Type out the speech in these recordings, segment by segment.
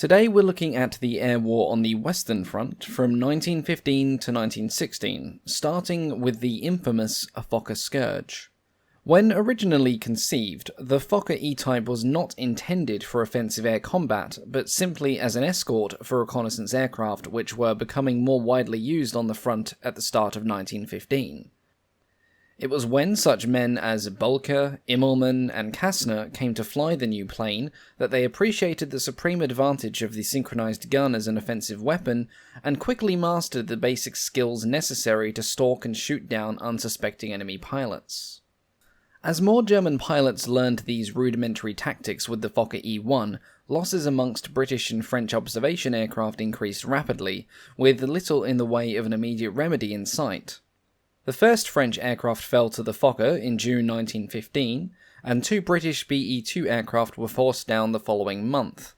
Today we're looking at the air war on the Western Front from 1915 to 1916, starting with the infamous Fokker Scourge. When originally conceived, the Fokker E-type was not intended for offensive air combat, but simply as an escort for reconnaissance aircraft which were becoming more widely used on the front at the start of 1915. It was when such men as Bulke, Immelmann, and Kastner came to fly the new plane that they appreciated the supreme advantage of the synchronized gun as an offensive weapon, and quickly mastered the basic skills necessary to stalk and shoot down unsuspecting enemy pilots. As more German pilots learned these rudimentary tactics with the Fokker E-1, losses amongst British and French observation aircraft increased rapidly, with little in the way of an immediate remedy in sight. The first French aircraft fell to the Fokker in June 1915, and 2 British BE-2 aircraft were forced down the following month.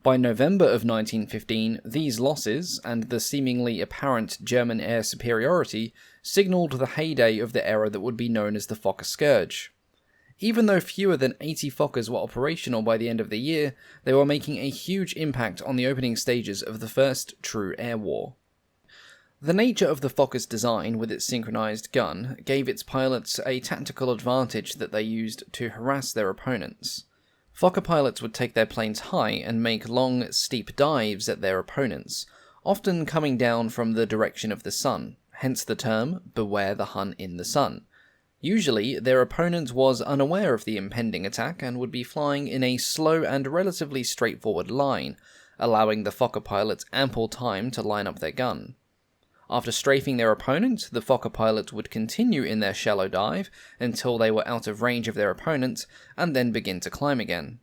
By November of 1915, these losses, and the seemingly apparent German air superiority, signalled the heyday of the era that would be known as the Fokker Scourge. Even though fewer than 80 Fokkers were operational by the end of the year, they were making a huge impact on the opening stages of the first true air war. The nature of the Fokker's design with its synchronized gun gave its pilots a tactical advantage that they used to harass their opponents. Fokker pilots would take their planes high and make long, steep dives at their opponents, often coming down from the direction of the sun, hence the term, beware the Hun in the sun. Usually, their opponent was unaware of the impending attack and would be flying in a slow and relatively straightforward line, allowing the Fokker pilots ample time to line up their gun. After strafing their opponent, the Fokker pilots would continue in their shallow dive until they were out of range of their opponent, and then begin to climb again.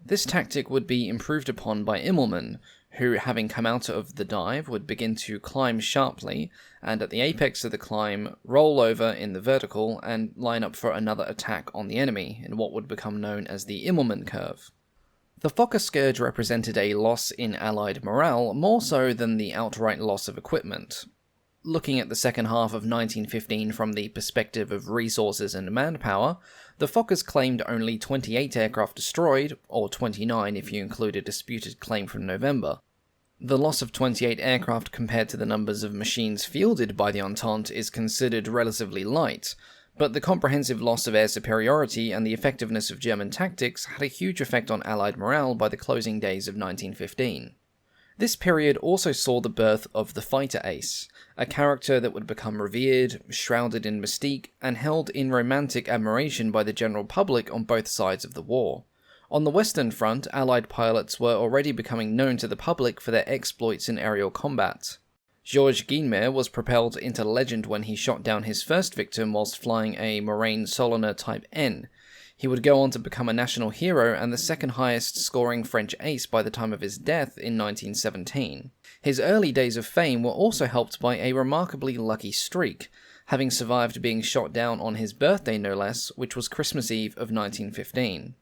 This tactic would be improved upon by Immelmann, who, having come out of the dive, would begin to climb sharply, and at the apex of the climb, roll over in the vertical and line up for another attack on the enemy, in what would become known as the Immelmann curve. The Fokker Scourge represented a loss in Allied morale more so than the outright loss of equipment. Looking at the second half of 1915 from the perspective of resources and manpower, the Fokkers claimed only 28 aircraft destroyed, or 29 if you include a disputed claim from November. The loss of 28 aircraft compared to the numbers of machines fielded by the Entente is considered relatively light, but the comprehensive loss of air superiority and the effectiveness of German tactics had a huge effect on Allied morale by the closing days of 1915. This period also saw the birth of the fighter ace, a character that would become revered, shrouded in mystique, and held in romantic admiration by the general public on both sides of the war. On the Western Front, Allied pilots were already becoming known to the public for their exploits in aerial combat. Georges Guillemet was propelled into legend when he shot down his first victim whilst flying a Morane Soloner Type N. He would go on to become a national hero and the second highest scoring French ace by the time of his death in 1917. His early days of fame were also helped by a remarkably lucky streak, having survived being shot down on his birthday no less, which was Christmas Eve of 1915.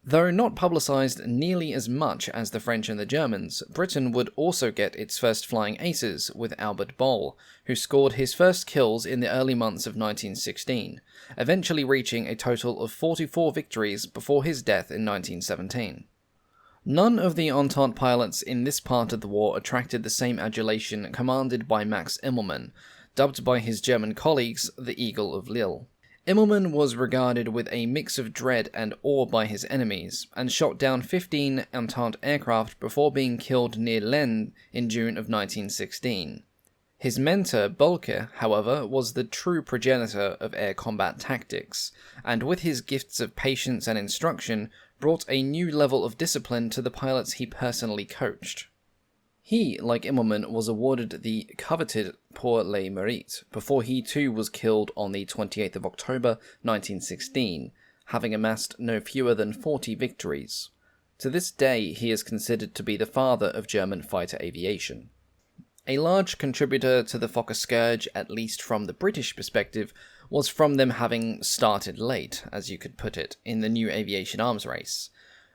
Though not publicised nearly as much as the French and the Germans, Britain would also get its first flying aces with Albert Boll, who scored his first kills in the early months of 1916, eventually reaching a total of 44 victories before his death in 1917. None of the Entente pilots in this part of the war attracted the same adulation commanded by Max Immelmann, dubbed by his German colleagues the Eagle of Lille. Immelmann was regarded with a mix of dread and awe by his enemies, and shot down 15 Entente aircraft before being killed near Lens in June of 1916. His mentor, Bulke, however, was the true progenitor of air combat tactics, and with his gifts of patience and instruction, brought a new level of discipline to the pilots he personally coached. He, like Immelmann, was awarded the coveted Pour le Mérite before he too was killed on the 28th of October 1916, having amassed no fewer than 40 victories. To this day, he is considered to be the father of German fighter aviation. A large contributor to the Fokker Scourge, at least from the British perspective, was from them having started late, as you could put it, in the new aviation arms race.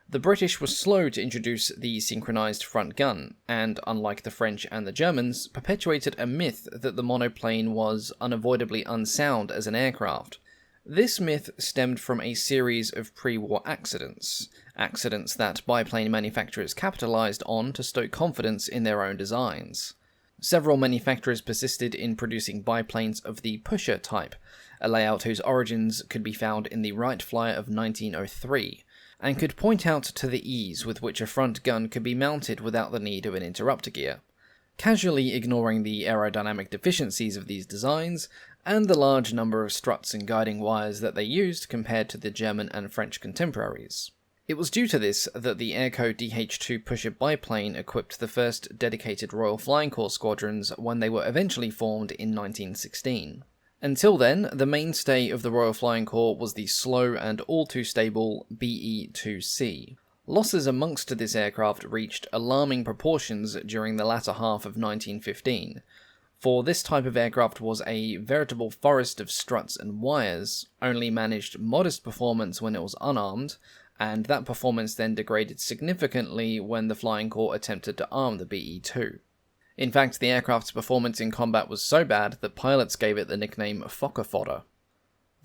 The British were slow to introduce the synchronized front gun, and, unlike the French and the Germans, perpetuated a myth that the monoplane was unavoidably unsound as an aircraft. This myth stemmed from a series of pre-war accidents, accidents that biplane manufacturers capitalised on to stoke confidence in their own designs. Several manufacturers persisted in producing biplanes of the pusher type, a layout whose origins could be found in the Wright Flyer of 1903, and could point out to the ease with which a front gun could be mounted without the need of an interrupter gear, casually ignoring the aerodynamic deficiencies of these designs and the large number of struts and guiding wires that they used compared to the German and French contemporaries. It was due to this that the Airco DH-2 pusher biplane equipped the first dedicated Royal Flying Corps squadrons when they were eventually formed in 1916. Until then, the mainstay of the Royal Flying Corps was the slow and all-too-stable BE-2C. Losses amongst this aircraft reached alarming proportions during the latter half of 1915, for this type of aircraft was a veritable forest of struts and wires, only managed modest performance when it was unarmed, and that performance then degraded significantly when the Flying Corps attempted to arm the BE-2. In fact, the aircraft's performance in combat was so bad that pilots gave it the nickname Fokker fodder.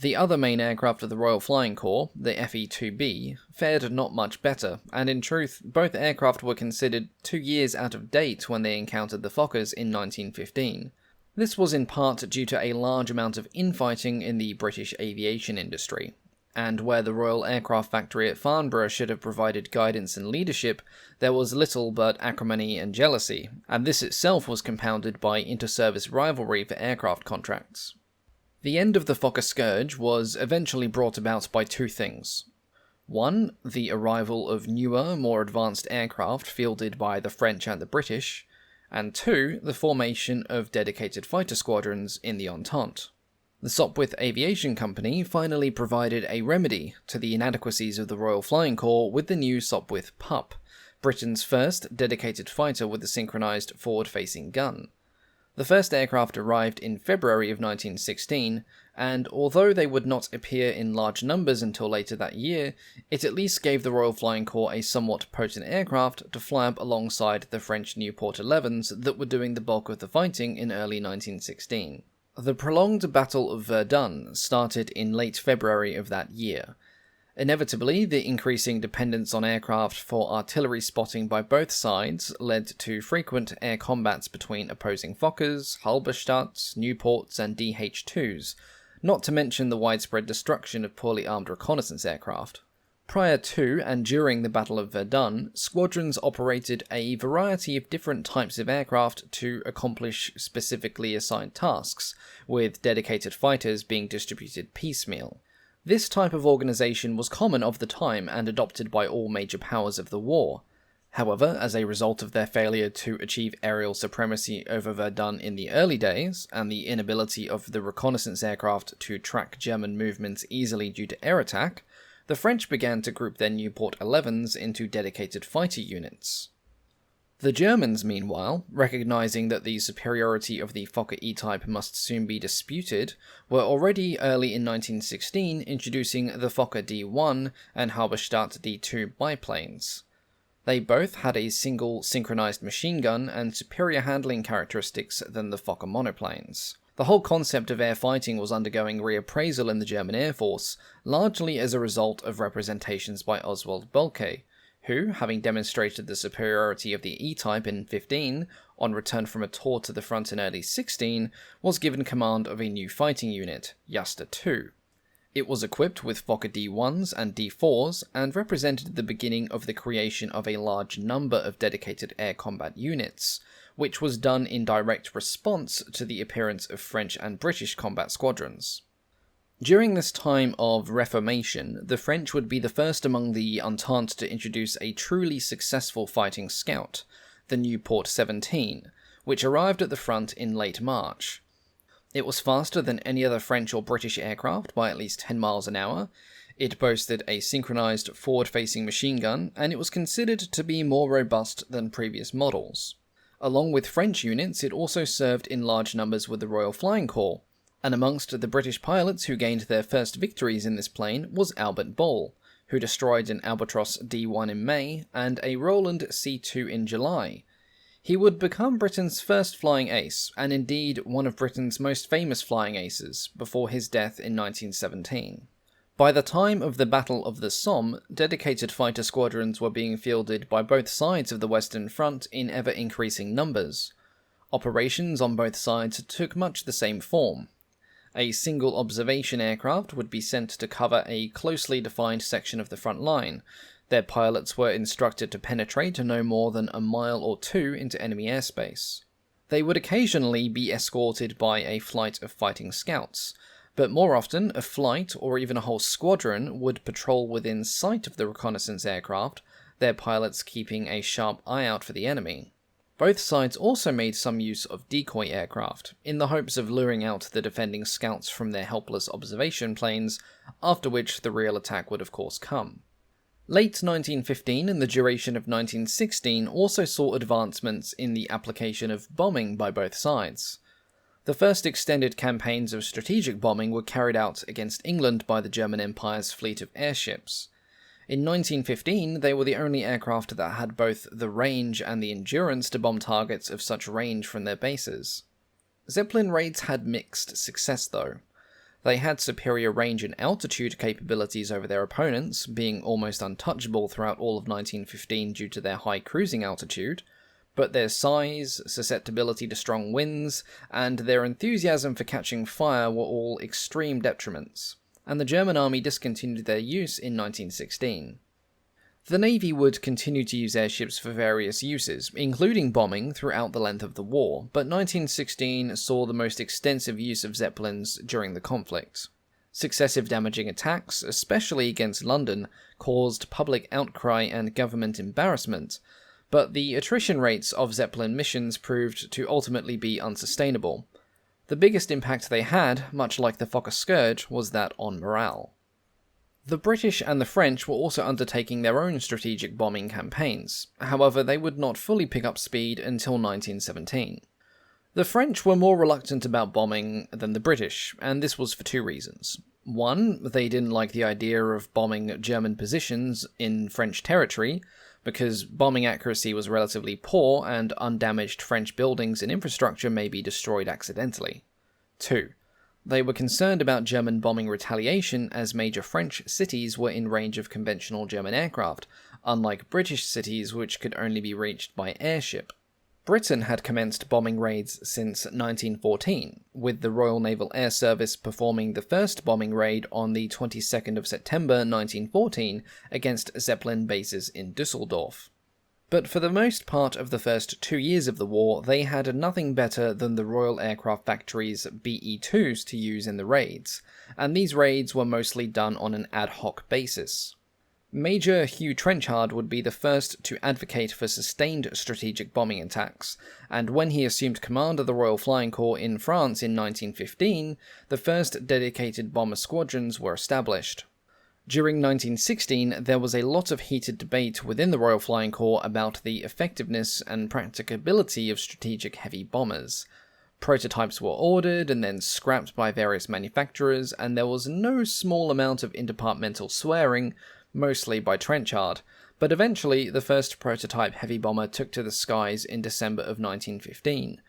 The other main aircraft of the Royal Flying Corps, the FE-2B, fared not much better, and in truth, both aircraft were considered 2 years out of date when they encountered the Fokkers in 1915. This was in part due to a large amount of infighting in the British aviation industry, and where the Royal Aircraft Factory at Farnborough should have provided guidance and leadership, there was little but acrimony and jealousy, and this itself was compounded by inter-service rivalry for aircraft contracts. The end of the Fokker Scourge was eventually brought about by two things. One, the arrival of newer, more advanced aircraft fielded by the French and the British, and two, the formation of dedicated fighter squadrons in the Entente. The Sopwith Aviation Company finally provided a remedy to the inadequacies of the Royal Flying Corps with the new Sopwith Pup, Britain's first dedicated fighter with a synchronised forward-facing gun. The first aircraft arrived in February of 1916, and although they would not appear in large numbers until later that year, it at least gave the Royal Flying Corps a somewhat potent aircraft to fly up alongside the French Nieuport 11s that were doing the bulk of the fighting in early 1916. The prolonged Battle of Verdun started in late February of that year. Inevitably, the increasing dependence on aircraft for artillery spotting by both sides led to frequent air combats between opposing Fokkers, Halberstadts, Nieuports, and DH-2s, not to mention the widespread destruction of poorly armed reconnaissance aircraft. Prior to and during the Battle of Verdun, squadrons operated a variety of different types of aircraft to accomplish specifically assigned tasks, with dedicated fighters being distributed piecemeal. This type of organisation was common of the time and adopted by all major powers of the war. However, as a result of their failure to achieve aerial supremacy over Verdun in the early days, and the inability of the reconnaissance aircraft to track German movements easily due to air attack, the French began to group their Nieuport 11s into dedicated fighter units. The Germans, meanwhile, recognising that the superiority of the Fokker E-type must soon be disputed, were already early in 1916 introducing the Fokker D1 and Halberstadt D2 biplanes. They both had a single synchronised machine gun and superior handling characteristics than the Fokker monoplanes. The whole concept of air fighting was undergoing reappraisal in the German Air Force, largely as a result of representations by Oswald Boelcke, who, having demonstrated the superiority of the E-type in 15, on return from a tour to the front in early 16, was given command of a new fighting unit, Jaster II. It was equipped with Fokker D1s and D4s, and represented the beginning of the creation of a large number of dedicated air combat units, which was done in direct response to the appearance of French and British combat squadrons. During this time of reformation, the French would be the first among the Entente to introduce a truly successful fighting scout, the Nieuport 17, which arrived at the front in late March. It was faster than any other French or British aircraft by at least 10 miles an hour, it boasted a synchronised forward-facing machine gun, and it was considered to be more robust than previous models. Along with French units, it also served in large numbers with the Royal Flying Corps, and amongst the British pilots who gained their first victories in this plane was Albert Ball, who destroyed an Albatros D1 in May and a Roland C2 in July. He would become Britain's first flying ace, and indeed one of Britain's most famous flying aces, before his death in 1917. By the time of the Battle of the Somme, dedicated fighter squadrons were being fielded by both sides of the Western Front in ever-increasing numbers. Operations on both sides took much the same form. A single observation aircraft would be sent to cover a closely defined section of the front line. Their pilots were instructed to penetrate no more than a mile or two into enemy airspace. They would occasionally be escorted by a flight of fighting scouts, but more often a flight or even a whole squadron would patrol within sight of the reconnaissance aircraft, their pilots keeping a sharp eye out for the enemy. Both sides also made some use of decoy aircraft, in the hopes of luring out the defending scouts from their helpless observation planes, after which the real attack would of course come. Late 1915 and the duration of 1916 also saw advancements in the application of bombing by both sides. The first extended campaigns of strategic bombing were carried out against England by the German Empire's fleet of airships. In 1915, they were the only aircraft that had both the range and the endurance to bomb targets of such range from their bases. Zeppelin raids had mixed success though. They had superior range and altitude capabilities over their opponents, being almost untouchable throughout all of 1915 due to their high cruising altitude, but their size, susceptibility to strong winds, and their enthusiasm for catching fire were all extreme detriments, and the German army discontinued their use in 1916. The Navy would continue to use airships for various uses, including bombing throughout the length of the war, but 1916 saw the most extensive use of Zeppelins during the conflict. Successive damaging attacks, especially against London, caused public outcry and government embarrassment, but the attrition rates of Zeppelin missions proved to ultimately be unsustainable. The biggest impact they had, much like the Fokker Scourge, was that on morale. The British and the French were also undertaking their own strategic bombing campaigns, however they would not fully pick up speed until 1917. The French were more reluctant about bombing than the British, and this was for two reasons. One, they didn't like the idea of bombing German positions in French territory, because bombing accuracy was relatively poor and undamaged French buildings and infrastructure may be destroyed accidentally. 2. They were concerned about German bombing retaliation as major French cities were in range of conventional German aircraft, unlike British cities which could only be reached by airship. Britain had commenced bombing raids since 1914, with the Royal Naval Air Service performing the first bombing raid on the 22nd of September 1914 against Zeppelin bases in Düsseldorf. But for the most part of the first 2 years of the war, they had nothing better than the Royal Aircraft Factory's BE-2s to use in the raids, and these raids were mostly done on an ad hoc basis. Major Hugh Trenchard would be the first to advocate for sustained strategic bombing attacks, and when he assumed command of the Royal Flying Corps in France in 1915, the first dedicated bomber squadrons were established. During 1916, there was a lot of heated debate within the Royal Flying Corps about the effectiveness and practicability of strategic heavy bombers. Prototypes were ordered and then scrapped by various manufacturers, and there was no small amount of interdepartmental swearing, mostly by Trenchard, but eventually the first prototype heavy bomber took to the skies in December of 1915,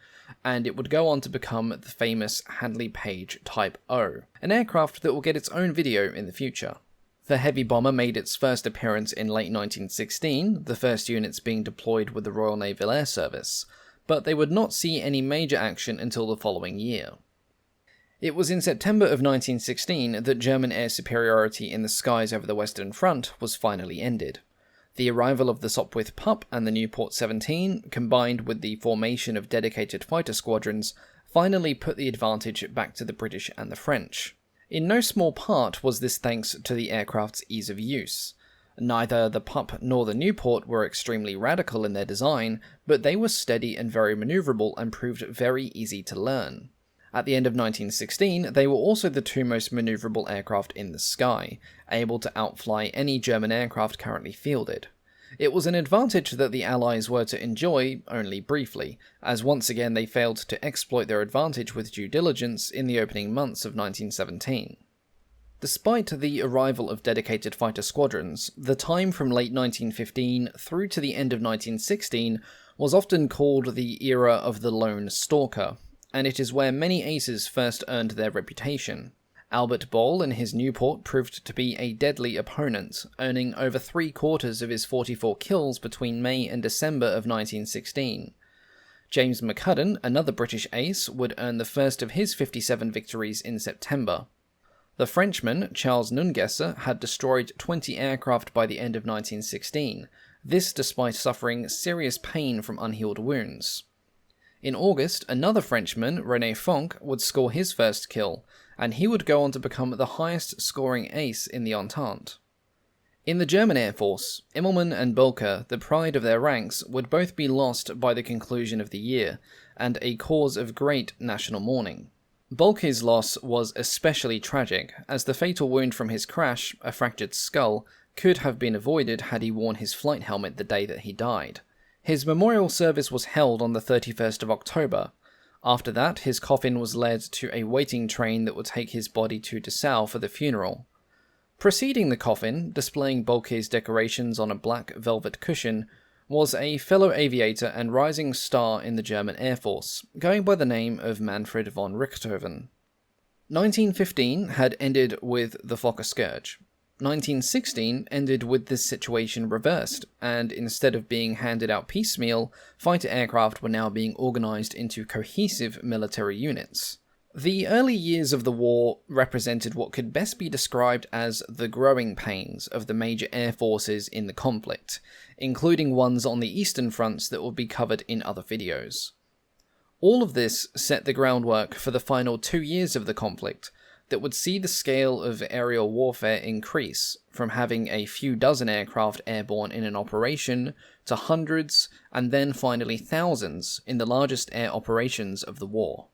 and it would go on to become the famous Handley Page Type O, an aircraft that will get its own video in the future. The heavy bomber made its first appearance in late 1916, the first units being deployed with the Royal Naval Air Service, but they would not see any major action until the following year. It was in September of 1916 that German air superiority in the skies over the Western Front was finally ended. The arrival of the Sopwith Pup and the Nieuport 17, combined with the formation of dedicated fighter squadrons, finally put the advantage back to the British and the French. In no small part was this thanks to the aircraft's ease of use. Neither the Pup nor the Nieuport were extremely radical in their design, but they were steady and very maneuverable and proved very easy to learn. At the end of 1916, they were also the two most maneuverable aircraft in the sky, able to outfly any German aircraft currently fielded. It was an advantage that the Allies were to enjoy only briefly, as once again they failed to exploit their advantage with due diligence in the opening months of 1917. Despite the arrival of dedicated fighter squadrons, the time from late 1915 through to the end of 1916 was often called the era of the Lone Stalker, and it is where many aces first earned their reputation. Albert Boll in his Nieuport proved to be a deadly opponent, earning over 3/4 of his 44 kills between May and December of 1916. James McCudden, another British ace, would earn the first of his 57 victories in September. The Frenchman, Charles Nungesser, had destroyed 20 aircraft by the end of 1916, this despite suffering serious pain from unhealed wounds. In August, another Frenchman, René Fonck, would score his first kill, and he would go on to become the highest scoring ace in the Entente. In the German Air Force, Immelmann and Boelcke, the pride of their ranks, would both be lost by the conclusion of the year, and a cause of great national mourning. Boelcke's loss was especially tragic, as the fatal wound from his crash, a fractured skull, could have been avoided had he worn his flight helmet the day that he died. His memorial service was held on the 31st of October. After that, his coffin was led to a waiting train that would take his body to Dessau for the funeral. Preceding the coffin, displaying Boelcke's decorations on a black velvet cushion, was a fellow aviator and rising star in the German Air Force, going by the name of Manfred von Richthofen. 1915 had ended with the Fokker Scourge. 1916 ended with this situation reversed, and instead of being handed out piecemeal, fighter aircraft were now being organised into cohesive military units. The early years of the war represented what could best be described as the growing pains of the major air forces in the conflict, including ones on the eastern fronts that will be covered in other videos. All of this set the groundwork for the final 2 years of the conflict, that would see the scale of aerial warfare increase, from having a few dozen aircraft airborne in an operation, to hundreds, and then finally thousands in the largest air operations of the war.